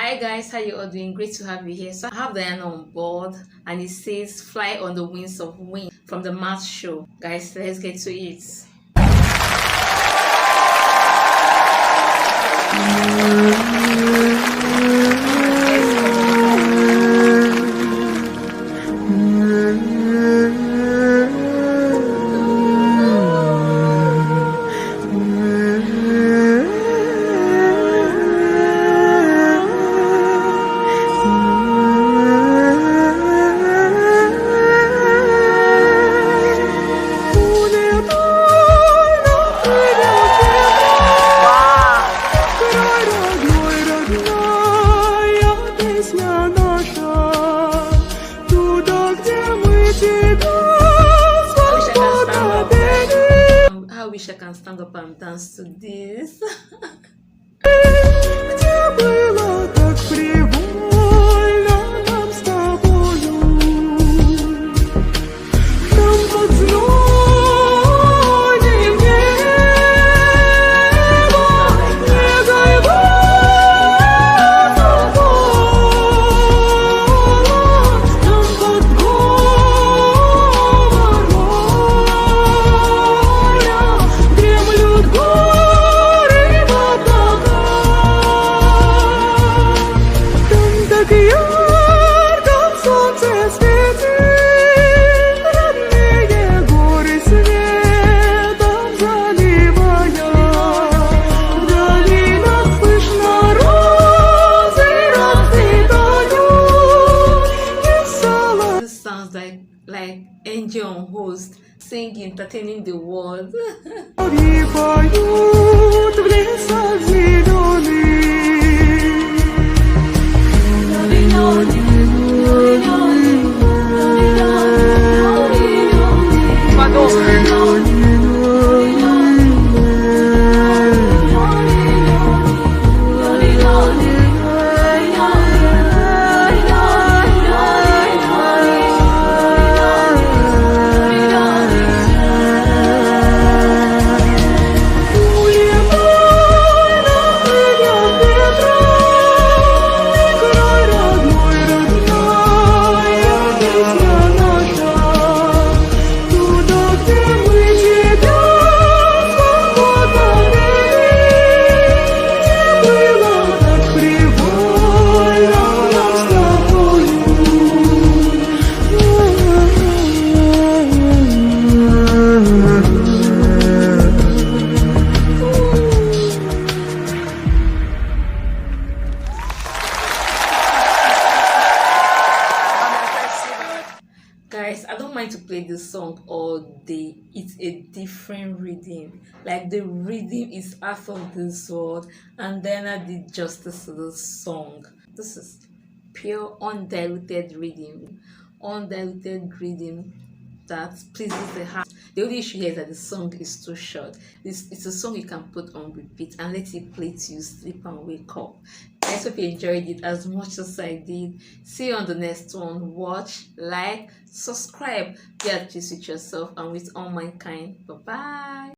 Hi guys, how you all doing? Great to have you here. So I have Diana on board and it says fly on the wings of wind from the math show. Guys, let's get to it. I wish I can stand up and dance to this. Like angel on host, singing, entertaining the world. Guys, I don't mind to play this song all day. It's a different rhythm. Like the rhythm is out of this world, and then I did justice to the song. This is pure undiluted rhythm. Undiluted rhythm that pleases the heart. The only issue here is that the song is too short. It's a song you can put on repeat and let it play till you sleep and wake up. I hope you enjoyed it as much as I did. See you on the next one. Watch, like, subscribe, be at peace with yourself and with all mankind. Bye bye.